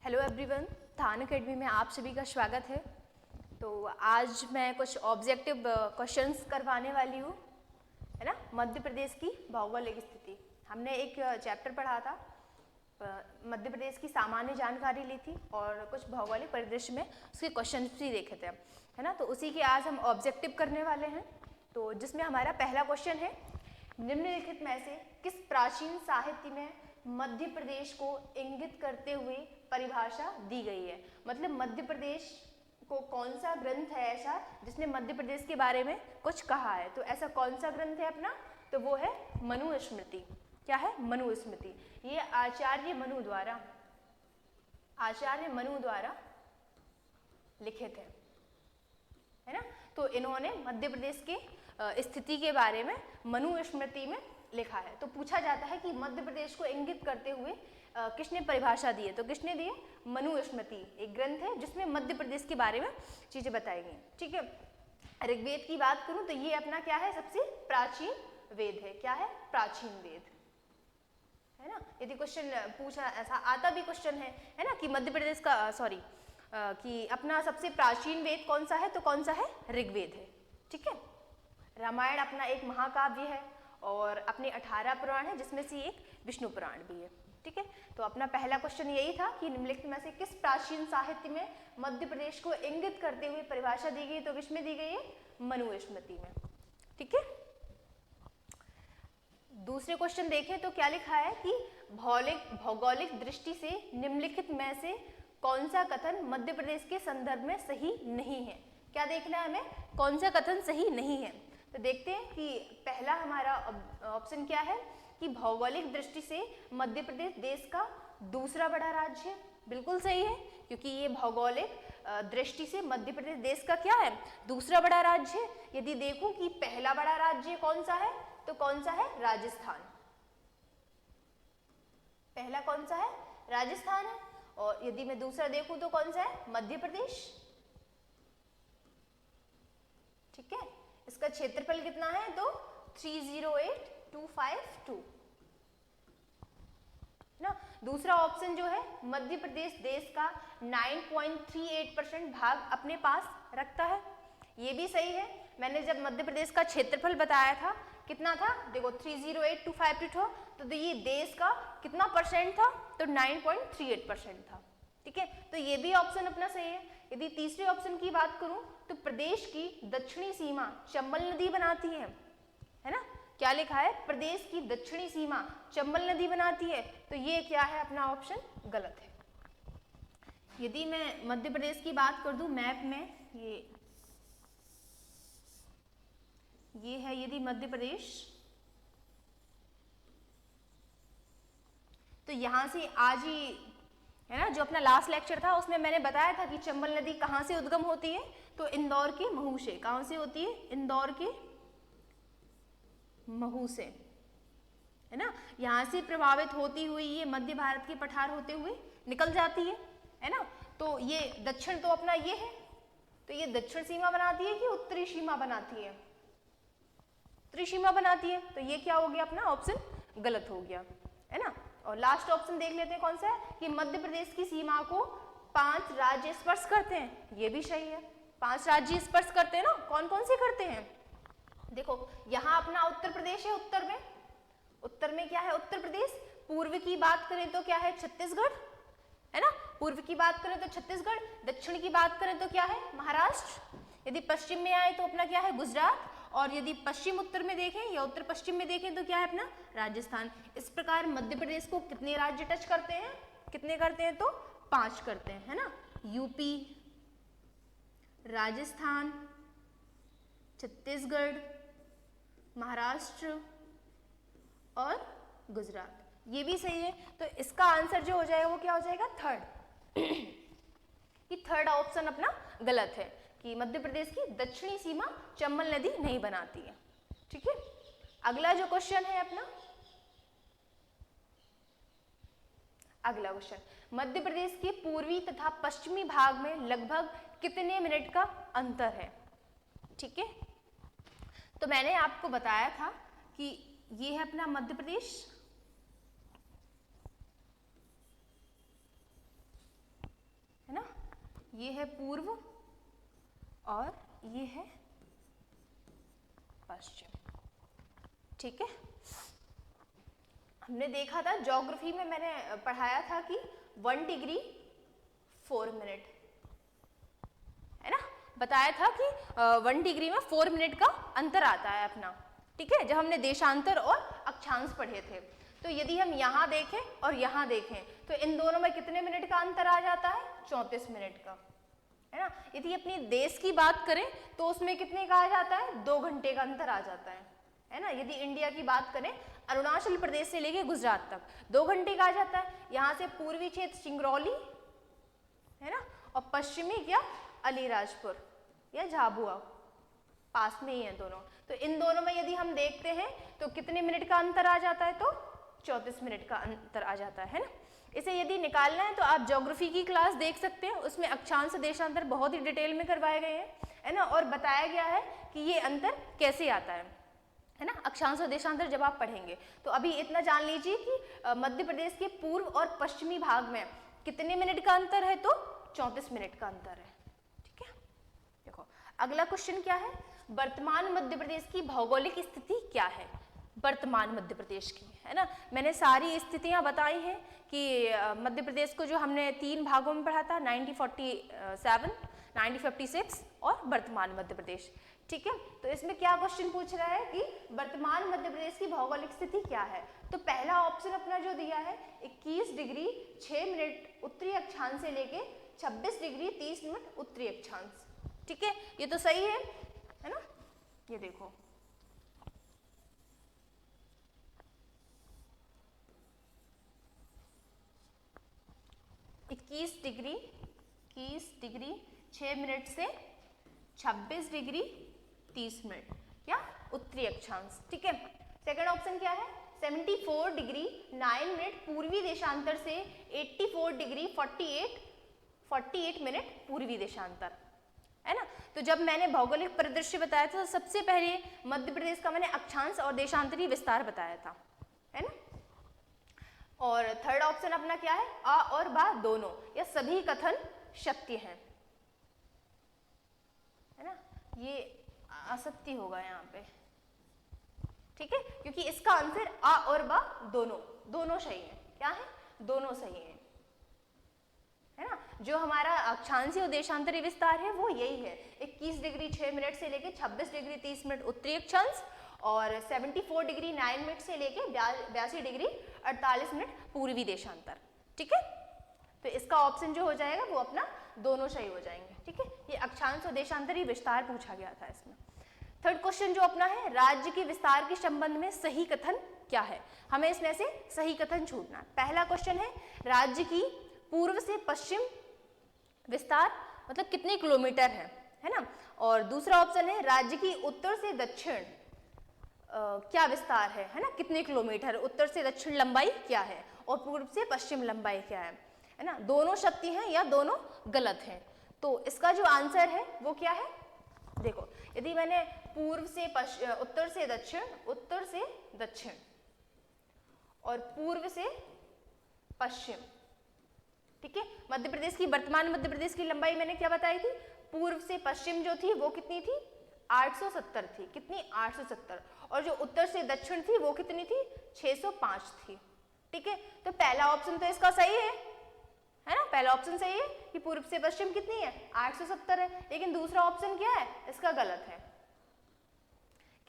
Hello everyone, धान academy में आप सभी का स्वागत है। तो आज मैं कुछ ऑब्जेक्टिव क्वेश्चंस करवाने वाली हूँ, है ना। मध्य प्रदेश की भौगोलिक स्थिति, हमने एक चैप्टर पढ़ा था, मध्य प्रदेश की सामान्य जानकारी ली थी और कुछ भौगोलिक परिदृश्य में उसके क्वेश्चंस भी देखे थे, है ना। तो उसी के आज हम ऑब्जेक्टिव करने वाले हैं। तो जिसमें हमारा पहला क्वेश्चन है, निम्नलिखित में से किस प्राचीन साहित्य में मध्य प्रदेश को इंगित करते हुए परिभाषा दी गई है। मतलब मध्य प्रदेश को कौन सा ग्रंथ है ऐसा जिसने मध्य प्रदेश के बारे में कुछ कहा है। तो ऐसा कौन सा ग्रंथ है अपना, तो वो है मनुस्मृति। क्या है? मनुस्मृति। ये आचार्य मनु द्वारा लिखित है ना। तो इन्होंने मध्य प्रदेश की स्थिति के बारे में मनुस्मृति में लिखा है। तो पूछा जाता है कि मध्य प्रदेश को इंगित करते हुए किसने परिभाषा दी है। तो किसने दी है? मनुस्मृति एक ग्रंथ है जिसमें मध्य प्रदेश के बारे में चीजें बताई गई। ठीक है। ऋग्वेद की बात करूं तो ये अपना क्या है? सबसे प्राचीन वेद है। क्या है? प्राचीन वेद, है ना। यदि क्वेश्चन पूछा, ऐसा आता भी क्वेश्चन है ना, कि मध्य प्रदेश का कि अपना सबसे प्राचीन वेद कौन सा है, तो कौन सा है? ऋग्वेद है। ठीक है। रामायण अपना एक महाकाव्य है और अपने 18 पुराण है जिसमें से एक विष्णु पुराण भी है। ठीक है। तो अपना पहला क्वेश्चन यही था कि निम्नलिखित में से किस प्राचीन साहित्य में मध्य प्रदेश को इंगित करते हुए परिभाषा दी गई। तो किसमें दी गई है? मनुस्मृति में। ठीक है। दूसरे क्वेश्चन देखें तो क्या लिखा है कि भौगोलिक दृष्टि से निम्नलिखित में से कौन सा कथन मध्य प्रदेश के संदर्भ में सही नहीं है। क्या देखना है हमें? कौन सा कथन सही नहीं है। तो देखते हैं कि पहला हमारा ऑप्शन क्या है कि भौगोलिक दृष्टि से मध्य प्रदेश देश का दूसरा बड़ा राज्य है। बिल्कुल सही है, क्योंकि ये भौगोलिक दृष्टि से मध्य प्रदेश देश का क्या है? दूसरा बड़ा राज्य है। यदि देखूं कि पहला बड़ा राज्य कौन सा है, तो कौन सा है? राजस्थान। पहला कौन सा है? राजस्थान है। और यदि मैं दूसरा देखूं तो कौन सा है? मध्य प्रदेश। ठीक है। इसका क्षेत्रफल कितना है? तो 308252 ना। दूसरा ऑप्शन जो है, मध्य प्रदेश देश का 9.38% भाग अपने पास रखता है। ये भी सही है। मैंने जब मध्य प्रदेश का क्षेत्रफल बताया था, कितना था? देखो 308252 तो ये देश का कितना परसेंट था? तो 9.38% था। ठीक है। तो ये भी ऑप्शन अपना सही है। यदि तीसरे ऑप्शन की बात करूं तो प्रदेश की दक्षिणी सीमा चंबल नदी बनाती है ना। क्या लिखा है? प्रदेश की दक्षिणी सीमा चंबल नदी बनाती है। तो ये क्या है? अपना ऑप्शन गलत है। यदि मैं मध्य प्रदेश की बात कर दूं मैप में, ये है यदि मध्य प्रदेश, तो यहां से आज ही, है ना, जो अपना लास्ट लेक्चर था उसमें मैंने बताया था कि चंबल नदी कहां से उद्गम होती है। तो इंदौर के महू से। कहां से होती है? इंदौर के महू से, है ना। यहां से प्रभावित होती हुई ये मध्य भारत के पठार होते हुए निकल जाती है ना। तो ये दक्षिण तो अपना ये है, तो ये दक्षिण सीमा बनाती है कि उत्तरी सीमा बनाती है? उत्तरी सीमा बनाती है। तो ये क्या हो गया? अपना ऑप्शन गलत हो गया, है ना। और लास्ट ऑप्शन देख लेते हैं कौन सा है, कि मध्य प्रदेश की सीमा को 5 राज्य स्पर्श करते हैं। ये भी सही है। 5 राज्य स्पर्श करते हैं ना। कौन कौन से करते हैं? देखो यहां अपना उत्तर प्रदेश है। उत्तर में क्या है? उत्तर प्रदेश। पूर्व की बात करें तो क्या है? छत्तीसगढ़, है ना। पूर्व की बात करें तो छत्तीसगढ़। दक्षिण की बात करें तो क्या है? महाराष्ट्र। यदि पश्चिम में आए तो अपना क्या है? गुजरात। और यदि पश्चिम उत्तर में देखें या उत्तर पश्चिम में देखें तो क्या है? अपना राजस्थान। इस प्रकार मध्य प्रदेश को कितने राज्य टच करते हैं? कितने करते हैं? तो 5 करते हैं, है ना। यूपी, राजस्थान, छत्तीसगढ़, महाराष्ट्र और गुजरात। ये भी सही है। तो इसका आंसर जो हो जाएगा वो क्या हो जाएगा? थर्ड। कि थर्ड ऑप्शन अपना गलत है कि मध्य प्रदेश की दक्षिणी सीमा चंबल नदी नहीं बनाती है। ठीक है। अगला जो क्वेश्चन है अपना, अगला क्वेश्चन, मध्य प्रदेश के पूर्वी तथा पश्चिमी भाग में लगभग कितने मिनट का अंतर है? ठीक है। तो मैंने आपको बताया था कि ये है अपना मध्य प्रदेश, ये है पूर्व और ये है पश्चिम। ठीक है, हमने देखा था ज्योग्राफी में, मैंने पढ़ाया था कि 1 डिग्री 4 मिनट, है ना, बताया था कि 1 डिग्री में 4 मिनट का अंतर आता है अपना। ठीक है, जब हमने देशांतर और अक्षांश पढ़े थे। तो यदि हम यहाँ देखें और यहाँ देखें तो इन दोनों में कितने मिनट का अंतर आ जाता है? 34 मिनट का, है ना। यदि अपने देश की बात करें तो उसमें कितने का आ जाता है? 2 घंटे का अंतर आ जाता है ना। यदि इंडिया की बात करें, अरुणाचल प्रदेश से लेके गुजरात तक 2 घंटे का आ जाता है। यहाँ से पूर्वी क्षेत्र सिंगरौली, है ना, और पश्चिमी क्या? अलीराजपुर या झाबुआ, पास में ही है दोनों। तो इन दोनों में यदि हम देखते हैं तो कितने मिनट का अंतर आ जाता है? तो 34 मिनट का अंतर आ जाता है ना। इसे यदि निकालना है तो आप ज्योग्राफी की क्लास देख सकते हैं, उसमें अक्षांश देशांतर बहुत ही डिटेल में करवाए गए हैं, है ना, और बताया गया है कि ये अंतर कैसे आता है ना, अक्षांश और देशांतर जब आप पढ़ेंगे। तो अभी इतना जान लीजिए कि मध्य प्रदेश के पूर्व और पश्चिमी भाग में कितने मिनट का अंतर है? तो 34 मिनट का अंतर है। ठीक है, देखो अगला क्वेश्चन क्या है? वर्तमान मध्य प्रदेश की भौगोलिक स्थिति क्या है? वर्तमान मध्य प्रदेश की, है ना, मैंने सारी स्थितियां बताई हैं कि मध्य प्रदेश को जो हमने 3 भागों में पढ़ा था, 1947, 1956 और वर्तमान मध्य प्रदेश। ठीक है, तो इसमें क्या क्वेश्चन पूछ रहा है कि वर्तमान मध्य प्रदेश की भौगोलिक स्थिति क्या है? तो पहला ऑप्शन अपना जो दिया है 21 डिग्री 6 मिनट उत्तरी अक्षांश से लेके 26 डिग्री 30 मिनट उत्तरी अक्षांश। ठीक है, ये तो सही है ना। ये देखो, इक्कीस डिग्री 6 मिनट से 26 डिग्री 30 मिनट क्या? उत्तरी अक्षांश। ठीक है, सेकंड ऑप्शन क्या है? 74 डिग्री 9 मिनट पूर्वी देशांतर से 84 डिग्री 48 मिनट पूर्वी देशांतर, है ना। तो जब मैंने भौगोलिक परिदृश्य बताया था तो सबसे पहले मध्य प्रदेश का मैंने अक्षांश और देशांतरी विस्तार बताया था, है ना। और थर्ड ऑप्शन अपना क्या है? आ और बा दोनों या सभी कथन सत्य हैं, है ना। ये असत्य होगा यहाँ पे। ठीक है, क्योंकि इसका आंसर आ और बा दोनों सही है। क्या है? दोनों सही है ना। जो हमारा अक्षांशीय और देशांतरी विस्तार है वो यही है, 21 डिग्री 6 मिनट से लेके 26 डिग्री 30 मिनट उत्तरी अक्षांश और 74 डिग्री 9 मिनट से लेके 82 डिग्री 48 मिनट पूर्वी देशांतर। ठीक है, तो इसका ऑप्शन जो हो जाएगा वो अपना दोनों सही हो जाएंगे। ठीक है, ये अक्षांश और देशांतरी विस्तार पूछा गया था इसमें। थर्ड क्वेश्चन जो अपना है, राज्य के विस्तार के संबंध में सही कथन क्या है? हमें इसमें से सही कथन छूटना। पहला क्वेश्चन है, राज्य की पूर्व से पश्चिम विस्तार मतलब कितने किलोमीटर है ना। और दूसरा ऑप्शन है, राज्य की उत्तर से दक्षिण क्या विस्तार है ना, कितने किलोमीटर? उत्तर से दक्षिण लंबाई क्या है और पूर्व से पश्चिम लंबाई क्या है ना। दोनों सत्य हैं या दोनों गलत हैं? तो इसका जो आंसर है वो क्या है? देखो, यदि मैंने पूर्व से उत्तर से दक्षिण और पूर्व से पश्चिम, ठीक है, मध्य प्रदेश की वर्तमान मध्य प्रदेश की लंबाई मैंने क्या बताई थी? पूर्व से पश्चिम जो थी वो कितनी थी? 870 थी। कितनी? 870। और जो उत्तर से दक्षिण थी वो कितनी थी? 605 थी। ठीक है, तो पहला ऑप्शन तो इसका सही है ना, पहला ऑप्शन सही है कि पूर्व से पश्चिम कितनी है? 870 है। लेकिन दूसरा ऑप्शन क्या है? इसका गलत है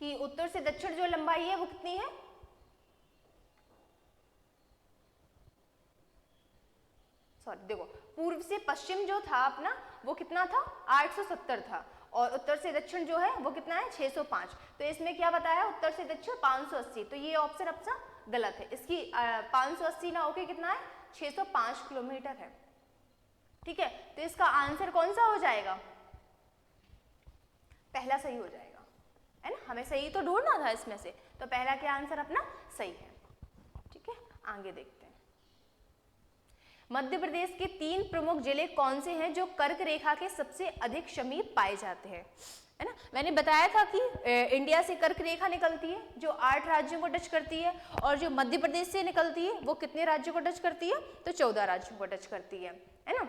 कि उत्तर से दक्षिण जो लंबाई है वो कितनी है? सॉरी, देखो, पूर्व से पश्चिम जो था अपना वो कितना था? 870 था और उत्तर से दक्षिण जो है वो कितना है? 605। तो इसमें क्या बताया? उत्तर से दक्षिण 580। तो ये ऑप्शन अपना गलत है। इसकी 580 ना होके कितना है? 605 किलोमीटर है। ठीक है, तो इसका आंसर कौन सा हो जाएगा? पहला सही हो जाएगा, है ना। हमें सही तो ढूंढना था इसमें से, तो पहला क्या आंसर अपना सही है। ठीक है, आगे देखते हैं। मध्य प्रदेश के 3 प्रमुख जिले कौन से हैं जो कर्क रेखा के सबसे अधिक समीप पाए जाते हैं, है ना। मैंने बताया था कि इंडिया से कर्क रेखा निकलती है जो 8 राज्यों को टच करती है, और जो मध्य प्रदेश से निकलती है वो कितने राज्यों को टच करती है? तो 14 राज्यों को टच करती है ना।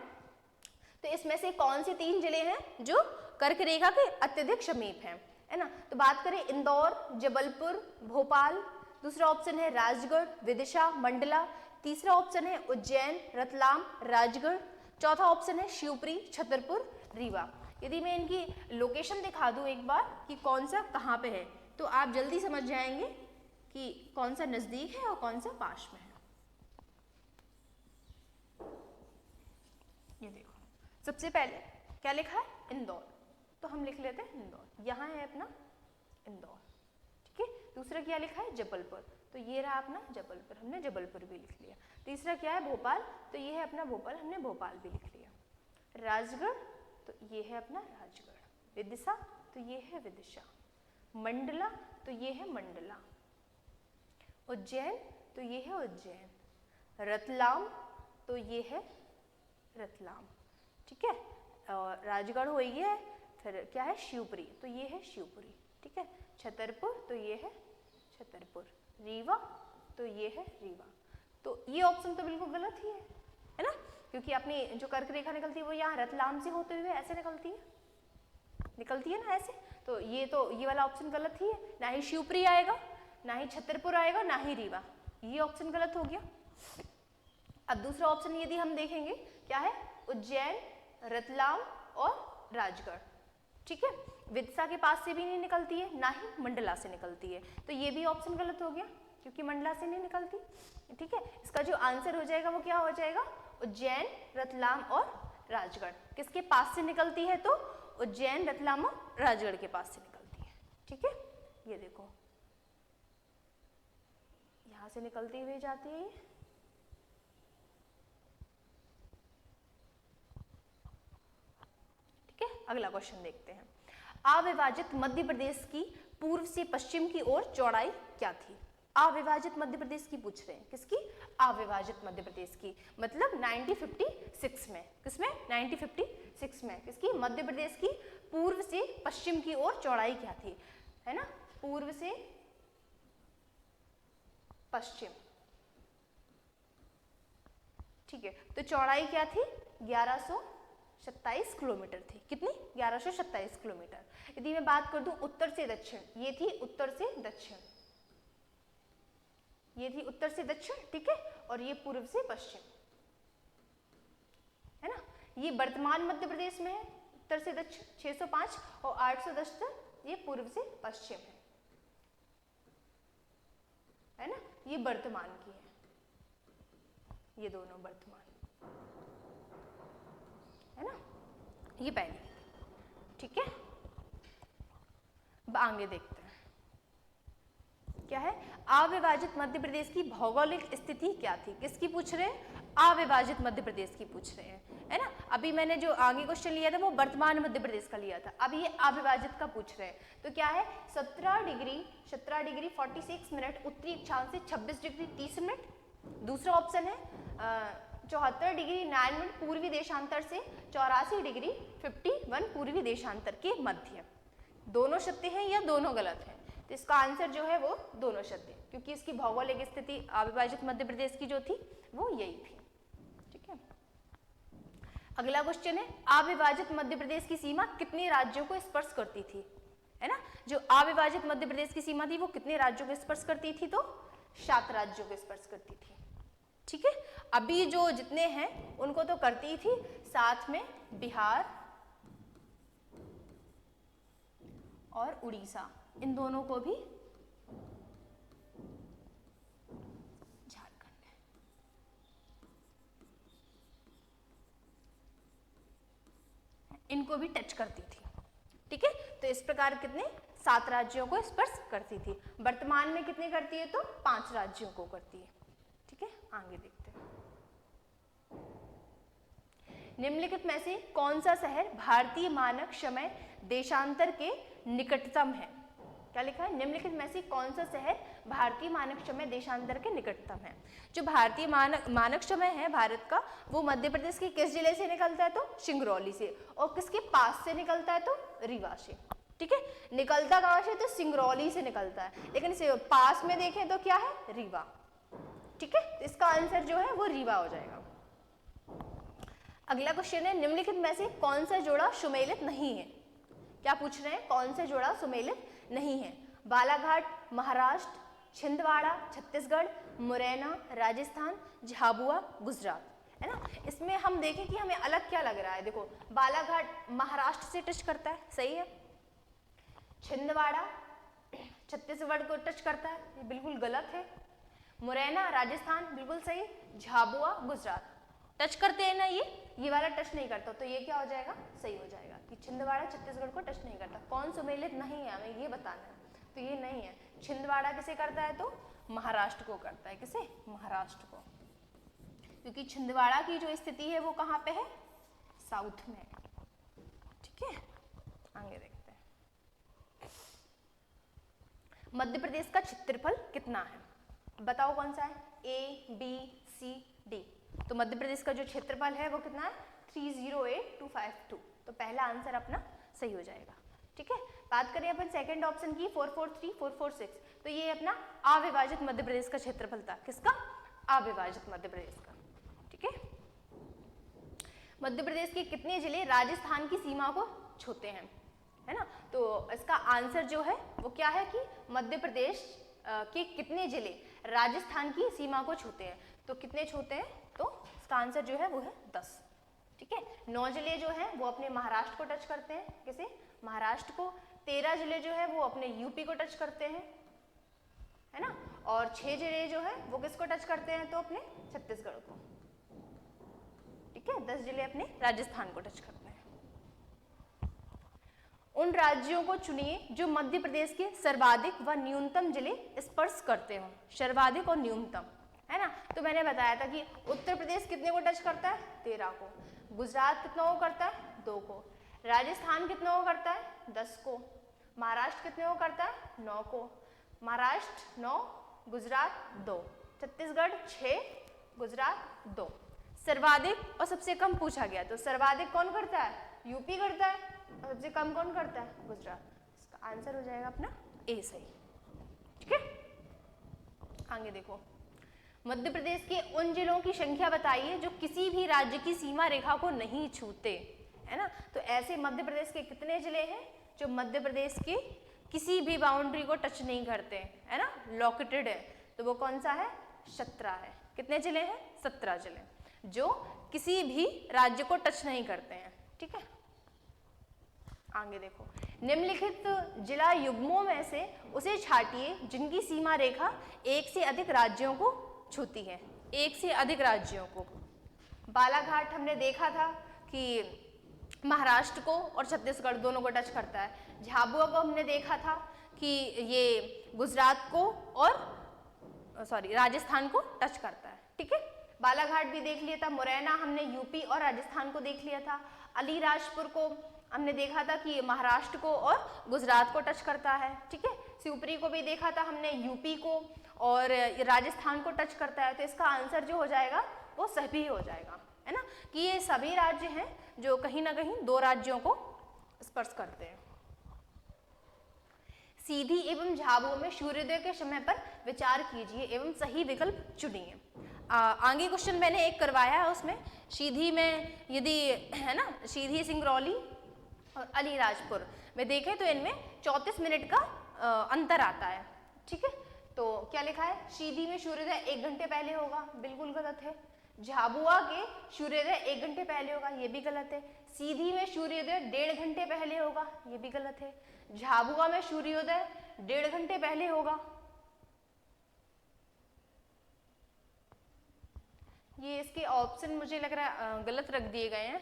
तो इसमें से कौन से 3 जिले हैं जो कर्क रेखा के अत्यधिक समीप हैं, है ना। तो बात करें इंदौर, जबलपुर, भोपाल, दूसरा ऑप्शन है राजगढ़, विदिशा, मंडला, तीसरा ऑप्शन है उज्जैन, रतलाम, राजगढ़, चौथा ऑप्शन है शिवपुरी, छतरपुर, रीवा। यदि मैं इनकी लोकेशन दिखा दूं एक बार कि कौन सा कहाँ पे है, तो आप जल्दी समझ जाएंगे कि कौन सा नजदीक है और कौन सा पास में है। ये देखो, सबसे पहले क्या लिखा है, इंदौर, तो हम लिख लेते हैं इंदौर, यहाँ है अपना इंदौर, ठीक है। दूसरा क्या लिखा है, जबलपुर, तो ये रहा अपना जबलपुर, हमने जबलपुर भी लिख लिया। तीसरा क्या है, भोपाल, तो ये है अपना भोपाल, हमने भोपाल भी लिख लिया। राजगढ़, तो ये है अपना राजगढ़। विदिशा, तो ये है विदिशा। मंडला, तो ये है मंडला। उज्जैन, तो ये है उज्जैन। रतलाम, तो ये है रतलाम, ठीक है। और राजगढ़ हो ये है, फिर क्या है शिवपुरी, तो ये है शिवपुरी, ठीक है। छतरपुर, तो ये है छतरपुर। रीवा, तो ये है रीवा। तो ये ऑप्शन तो बिल्कुल गलत ही है ना, क्योंकि अपनी जो कर्क रेखा निकलती है वो यहाँ रतलाम से होते हुए ऐसे निकलती है ना ऐसे, तो ये वाला ऑप्शन गलत ही है। ना ही शिवपुरी आएगा, ना ही छतरपुर आएगा, ना ही रीवा, ये ऑप्शन गलत हो गया। अब दूसरा ऑप्शन यदि हम देखेंगे क्या है, उज्जैन, रतलाम और राजगढ़, ठीक है। विदिशा के पास से भी नहीं निकलती है, ना ही मंडला से निकलती है, तो ये भी ऑप्शन गलत हो गया क्योंकि मंडला से नहीं निकलती, ठीक है। इसका जो आंसर हो जाएगा वो क्या हो जाएगा, उज्जैन, रतलाम और राजगढ़। किसके पास से निकलती है, तो उज्जैन, रतलाम और राजगढ़ के पास से निकलती है, ठीक है। ये देखो यहाँ से निकलती हुई जाती है, ठीक है। अगला क्वेश्चन देखते हैं। अविभाजित मध्य प्रदेश की पूर्व से पश्चिम की ओर चौड़ाई क्या थी। अविभाजित मध्य प्रदेश की पूछ रहे हैं, किसकी, अविभाजित मध्य प्रदेश की, मतलब 1956 में, किसमें, 1956 में, किसकी, मध्य प्रदेश की पूर्व से पश्चिम की ओर चौड़ाई क्या थी, है ना, पूर्व से पश्चिम, ठीक है। तो चौड़ाई क्या थी, 1127 किलोमीटर थी। कितनी, 1127 किलोमीटर। यदि मैं बात कर दूं उत्तर से दक्षिण, ये थी उत्तर से दक्षिण, ये थी उत्तर से दक्षिण, ठीक है, और ये पूर्व से पश्चिम, है ना। ये वर्तमान मध्य प्रदेश में है, उत्तर से दक्षिण 605 और 810 तक ये पूर्व से पश्चिम है ना। ये वर्तमान की है, ये दोनों वर्तमान, है ना, ये पहली, ठीक है। अब आगे देखते हैं क्या है, अविभाजित मध्य प्रदेश की भौगोलिक स्थिति क्या थी। किसकी पूछ रहे हैं, अविभाजित मध्य प्रदेश की पूछ रहे हैं, है ना। अभी मैंने जो आगे क्वेश्चन लिया था वो वर्तमान मध्य प्रदेश का लिया था, अब ये अविभाजित का पूछ रहे हैं। तो क्या है, 17 डिग्री 46 मिनट उत्तरी अक्षांश से 26 डिग्री 30 मिनट। दूसरा ऑप्शन है 74 डिग्री 9 मिनट पूर्वी देशांतर से 84 डिग्री 51 पूर्वी देशांतर के मध्य। दोनों सत्य हैं या दोनों गलत हैं, तो इसका आंसर जो है वो दोनों सत्य, क्योंकि इसकी भौगोलिक स्थिति अविभाजित मध्य प्रदेश की जो थी वो यही थी, ठीक है। अगला क्वेश्चन है, अविभाजित मध्य प्रदेश की सीमा कितने राज्यों को स्पर्श करती थी, है ना। जो अविभाजित मध्य प्रदेश की सीमा थी वो कितने राज्यों को स्पर्श करती थी, तो 7 राज्यों को स्पर्श करती थी, ठीक है। अभी जो जितने हैं उनको तो करती थी, साथ में बिहार और उड़ीसा, इन दोनों को भी, झारखंड, इनको भी टच करती थी, ठीक है। तो इस प्रकार कितने, 7 राज्यों को स्पर्श करती थी। वर्तमान में कितने करती है, तो 5 राज्यों को करती है, ठीक है। आगे देखते हैं, निम्नलिखित में से कौन सा शहर भारतीय मानक समय देशांतर के निकटतम है। क्या लिखा है, निम्नलिखित में से कौन सा शहर भारतीय मानक समय देशांतर के निकटतम है। जो भारतीय मानक समय है भारत का, वो मध्य प्रदेश के किस जिले से निकलता है, तो सिंगरौली से, और किसके पास से निकलता है, तो रीवा से, ठीक है। निकलता कहाँ से, तो सिंगरौली से निकलता है, लेकिन पास में देखें तो क्या है, रीवा, ठीक है। तो इसका आंसर जो है वो रीवा हो जाएगा। अगला क्वेश्चन है निम्नलिखित में से कौन सा जोड़ा सुमेलित नहीं है। क्या पूछ रहे हैं, कौन सा जोड़ा सुमेलित नहीं है। बालाघाट महाराष्ट्र, छिंदवाड़ा छत्तीसगढ़, मुरैना राजस्थान, झाबुआ गुजरात, है ना। इसमें हम देखें कि हमें अलग क्या लग रहा है। देखो बालाघाट महाराष्ट्र से टच करता है, सही है। छिंदवाड़ा छत्तीसगढ़ को टच करता है, ये बिल्कुल गलत है। मुरैना राजस्थान बिल्कुल सही। झाबुआ गुजरात टच करते हैं ना, ये वाला टच नहीं करता, तो ये क्या हो जाएगा, सही हो जाएगा कि छिंदवाड़ा छत्तीसगढ़ को टच नहीं करता। कौन सुमेलित नहीं है हमें ये बताना है, तो ये नहीं है। छिंदवाड़ा किसे करता है, तो महाराष्ट्र को करता है। किसे, महाराष्ट्र को, क्योंकि छिंदवाड़ा की जो स्थिति है वो कहाँ पे है, साउथ में है। ठीक है, आगे देखते हैं। मध्य प्रदेश का क्षेत्रफल कितना है, बताओ कौन सा है, ए बी सी डी। तो मध्य प्रदेश का जो क्षेत्रफल है वो कितना है, 308252। तो पहला आंसर अपना सही हो जाएगा। ठीक है, बात करें अपन सेकंड ऑप्शन की 443 446, तो ये अपना अविभाजित मध्य प्रदेश का क्षेत्रफल था। किसका, अविभाजित मध्य प्रदेश का। ठीक है, मध्य प्रदेश के कितने जिले राजस्थान की सीमा को छूते हैं, है ना। तो इसका आंसर जो है वो क्या है कि मध्य प्रदेश के कितने जिले राजस्थान की सीमा को छूते हैं। तो कितने छूते हैं, तो इसका आंसर जो है वो है 10। ठीक है, 9 जिले जो हैं वो अपने महाराष्ट्र को टच करते हैं, किसे, महाराष्ट्र को। 13 जिले जो है वो अपने यूपी को टच करते हैं, है ना। और 6 जिले जो है वो किसको टच करते हैं, तो अपने छत्तीसगढ़ को। ठीक है, 10 जिले अपने राजस्थान को टच करते हैं। उन राज्यों को चुनिए जो मध्य प्रदेश के सर्वाधिक व न्यूनतम जिले स्पर्श करते हो। सर्वाधिक और न्यूनतम, है ना। तो मैंने बताया था कि उत्तर प्रदेश कितने को टच करता है, 13 को। गुजरात कितनों को करता है, 2 को। राजस्थान कितनों को करता है, 10 को। महाराष्ट्र कितनों को करता है, 9 को। महाराष्ट्र 9, गुजरात 2, छत्तीसगढ़ 6, गुजरात 2। सर्वाधिक और सबसे कम पूछा गया, तो सर्वाधिक कौन करता है, यूपी करता है, और सबसे कम कौन करता है, गुजरात। इसका आंसर हो जाएगा अपना ए सही। ठीक है, आगे देखो। मध्य प्रदेश के उन जिलों की संख्या बताइए जो किसी भी राज्य की सीमा रेखा को नहीं छूते, है ना। तो ऐसे मध्य प्रदेश के कितने जिले हैं जो मध्य प्रदेश के किसी भी बाउंड्री को टच नहीं करते, है ना, लॉकेटेड है। तो वो कौन सा है, 17 है। कितने जिले हैं, 17 जिले जो किसी भी राज्य को टच नहीं करते हैं। ठीक है, आगे देखो। निम्नलिखित जिला युग्मों में से उसे छांटिए जिनकी सीमा रेखा एक से अधिक राज्यों को छूती है। एक से अधिक राज्यों को। बालाघाट हमने देखा था कि महाराष्ट्र को और छत्तीसगढ़ दोनों को टच करता है। झाबुआ को हमने देखा था कि ये गुजरात को और राजस्थान को टच करता है। ठीक है, बालाघाट भी देख लिया था। मुरैना हमने यूपी और राजस्थान को देख लिया था। अलीराजपुर को हमने देखा था कि महाराष्ट्र को और गुजरात को टच करता है। ठीक है, शिवपुरी को भी देखा था हमने, यूपी को और राजस्थान को टच करता है। तो इसका आंसर जो हो जाएगा वो सभी हो जाएगा, है ना, कि ये सभी राज्य हैं जो कहीं ना कहीं 2 राज्यों को स्पर्श करते हैं। सीधी एवं झाबुआ में सूर्योदय के समय पर विचार कीजिए एवं सही विकल्प चुनिए। आगे क्वेश्चन मैंने एक करवाया है, उसमें सीधी में यदि, है ना, सीधी सिंगरौली और अलीराजपुर में देखें तो इनमें 34 मिनट का अंतर आता है। ठीक है, तो क्या लिखा है, सीधी में सूर्योदय 1 घंटे पहले होगा, बिल्कुल गलत है। झाबुआ के सूर्योदय 1 घंटे पहले होगा, ये भी गलत है। सीधी में सूर्योदय 1.5 घंटे पहले होगा, ये भी गलत है। झाबुआ में सूर्योदय 1.5 घंटे पहले होगा, ये इसके ऑप्शन मुझे लग रहा है गलत रख दिए गए हैं,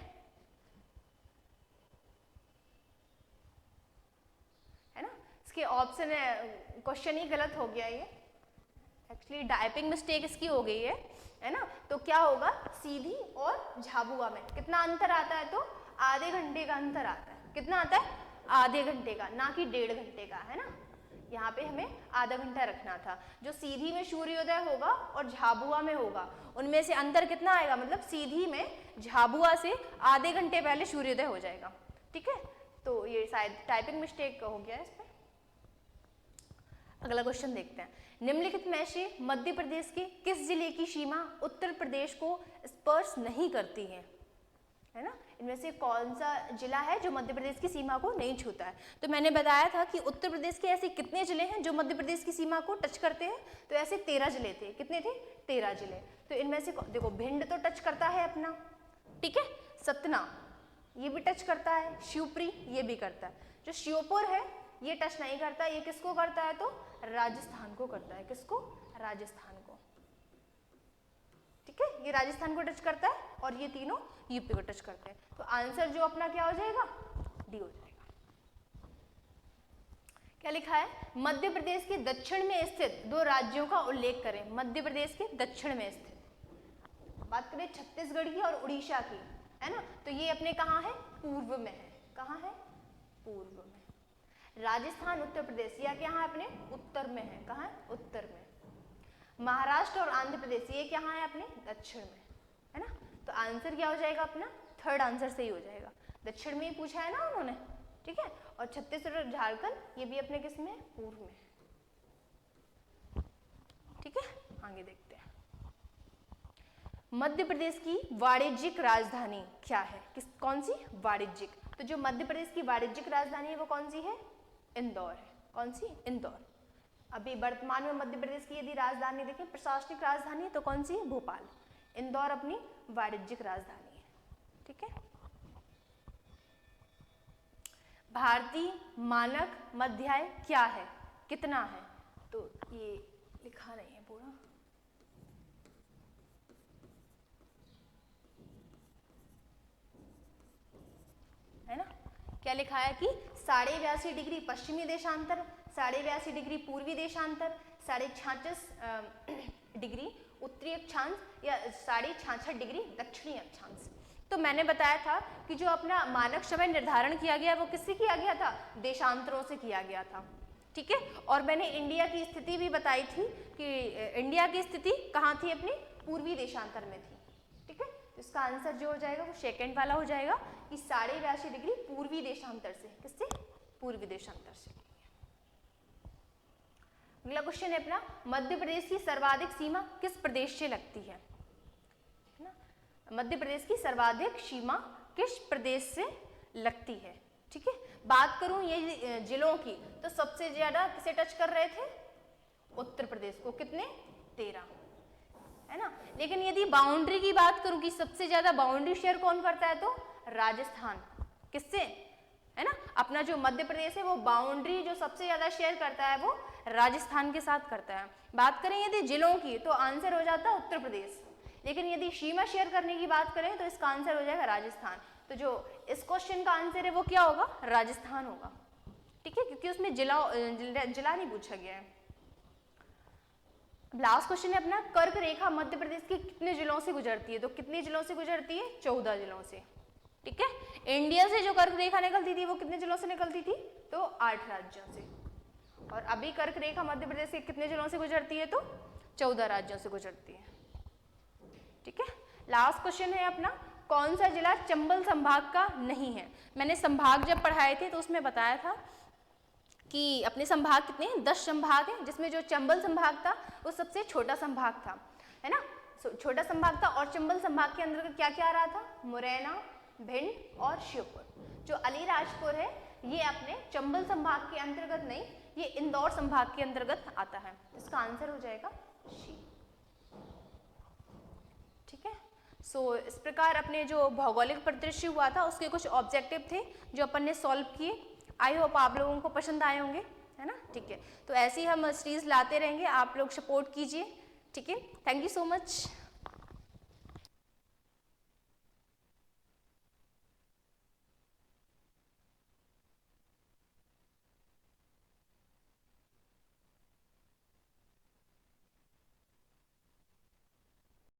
है ना। इसके ऑप्शन क्वेश्चन ही गलत हो गया, ये एक्चुअली टाइपिंग मिस्टेक इसकी हो गई है ना। तो क्या होगा, सीधी और झाबुआ में कितना अंतर आता है, तो आधे घंटे का अंतर आता है। कितना आता है, आधे घंटे का, ना कि 1.5 घंटे का, है ना। यहाँ पे हमें आधा घंटा रखना था। जो सीधी में सूर्योदय होगा और झाबुआ में होगा, उनमें से अंतर कितना आएगा, मतलब सीधी में झाबुआ से आधे घंटे पहले सूर्योदय हो जाएगा। ठीक है, तो ये शायद टाइपिंग मिस्टेक हो गया है इस पर। अगला क्वेश्चन देखते हैं। निम्नलिखित में से मध्य प्रदेश के किस जिले की सीमा उत्तर प्रदेश को स्पर्श नहीं करती है। है ना, इनमें से कौन सा जिला है जो मध्य प्रदेश की सीमा को नहीं छूता है? तो मैंने बताया था कि उत्तर प्रदेश के ऐसे कितने जिले हैं जो मध्य प्रदेश की सीमा को टच करते हैं, तो ऐसे 13 जिले थे। कितने थे? 13 जिले। तो इनमें से देखो भिंड तो टच करता है अपना, ठीक है, सतना ये भी टच करता है, शिवपुरी ये भी करता है। जो श्योपुर है ये टच नहीं करता, ये किसको करता है? तो राजस्थान को करता है। किसको? राजस्थान को, ठीक है, ये राजस्थान को टच करता है और ये तीनों यूपी को टच करते हैं। तो आंसर जो अपना क्या हो जाएगा? डी हो जाएगा। क्या लिखा है? मध्य प्रदेश के दक्षिण में स्थित 2 राज्यों का उल्लेख करें। मध्य प्रदेश के दक्षिण में स्थित, बात करें छत्तीसगढ़ की और उड़ीसा की, है ना, तो ये अपने कहाँ है? पूर्व में है। कहाँ है? पूर्व में। राजस्थान उत्तर प्रदेश या क्या है अपने? उत्तर में है। कहाँ है? उत्तर में। महाराष्ट्र और आंध्र प्रदेश ये क्या है अपने? दक्षिण में, है ना। तो आंसर क्या हो जाएगा अपना? थर्ड आंसर सही हो जाएगा। दक्षिण में ही पूछा है ना उन्होंने, ठीक है। और छत्तीसगढ़ और झारखंड ये भी अपने किस में? पूर्व में, ठीक है। आगे देखते हैं, मध्य प्रदेश की वाणिज्यिक राजधानी क्या है? कौन सी? वाणिज्यिक। तो जो मध्य प्रदेश की वाणिज्यिक राजधानी है वो कौन सी है? इंदौर है। कौन सी? इंदौर। अभी वर्तमान में मध्य प्रदेश की यदि राजधानी देखें, प्रशासनिक राजधानी है, तो कौन सी है? भोपाल। इंदौर अपनी वाणिज्यिक राजधानी है, ठीक है। भारतीय मानक मध्याय क्या है? कितना है? तो ये लिखा नहीं है पूरा, है ना। क्या लिखा है कि 82.5 डिग्री पश्चिमी देशांतर, 82.5 डिग्री पूर्वी देशांतर, 66.5 डिग्री उत्तरी अक्षांश या 66.5 डिग्री दक्षिणी अक्षांश। तो मैंने बताया था कि जो अपना मानक समय निर्धारण किया गया वो किससे किया गया था? देशांतरों से किया गया था, ठीक है। और मैंने इंडिया की स्थिति भी बताई थी कि इंडिया की स्थिति कहाँ थी? अपनी पूर्वी देशांतर में थी, ठीक है। तो इसका आंसर जो हो जाएगा वो सेकंड वाला हो जाएगा कि 82.5 डिग्री पूर्वी देशांतर से। किससे? पूर्वी देशांतर से। अगला क्वेश्चन है अपना, मध्य प्रदेश की सर्वाधिक सीमा किस प्रदेश से लगती है? मध्य प्रदेश की सर्वाधिक सीमा किस प्रदेश से लगती है, ठीक है। बात करूं ये जिलों की, तो सबसे ज्यादा किसे टच कर रहे थे? उत्तर प्रदेश को। कितने? 13, है ना। लेकिन यदि बाउंड्री की बात करूं कि सबसे ज्यादा बाउंड्री शेयर कौन करता है, तो राजस्थान। किससे? है ना, अपना जो मध्य प्रदेश है वो बाउंड्री जो सबसे ज्यादा शेयर करता है वो राजस्थान के साथ करता है। बात करें यदि जिलों की, तो आंसर हो जाता है उत्तर प्रदेश। लेकिन यदि सीमा शेयर करने की बात करें तो इसका आंसर हो जाएगा राजस्थान। तो जो इस क्वेश्चन का आंसर है वो क्या होगा? राजस्थान होगा, ठीक है, क्योंकि उसमें जिला नहीं पूछा गया है। लास्ट क्वेश्चन है अपना, कर्क रेखा मध्य प्रदेश के कितने जिलों से गुजरती है? तो कितने जिलों से गुजरती है? 14 जिलों से, ठीक है। इंडिया से जो कर्क रेखा निकलती थी वो कितने जिलों से निकलती थी? तो 8 राज्यों से। और अभी कर्क रेखा मध्य प्रदेश के कितने जिलों से गुजरती है? तो 14 राज्यों से गुजरती है, ठीक है। लास्ट क्वेश्चन है अपना, कौन सा जिला चंबल संभाग का नहीं है? मैंने संभाग जब पढ़ाए थे तो उसमें बताया था कि अपने संभाग कितने हैं? 10 संभाग हैं, जिसमें जो चंबल संभाग था वो सबसे छोटा संभाग था, है ना। छोटा संभाग था। और चंबल संभाग के अंदर क्या क्या आ रहा था? मुरैना, भिंड और श्योपुर। जो अलीराजपुर है ये अपने चंबल संभाग के अंतर्गत नहीं, ये इंदौर संभाग के अंतर्गत आता है। इसका आंसर हो जाएगा सी, ठीक है। सो इस प्रकार अपने जो भौगोलिक परिदृश्य हुआ था उसके कुछ ऑब्जेक्टिव थे जो अपन ने सॉल्व किए। आई होप आप लोगों को पसंद आए होंगे, है ना, ठीक है। तो ऐसे ही हम सीरीज लाते रहेंगे, आप लोग सपोर्ट कीजिए, ठीक है। Thank you so much.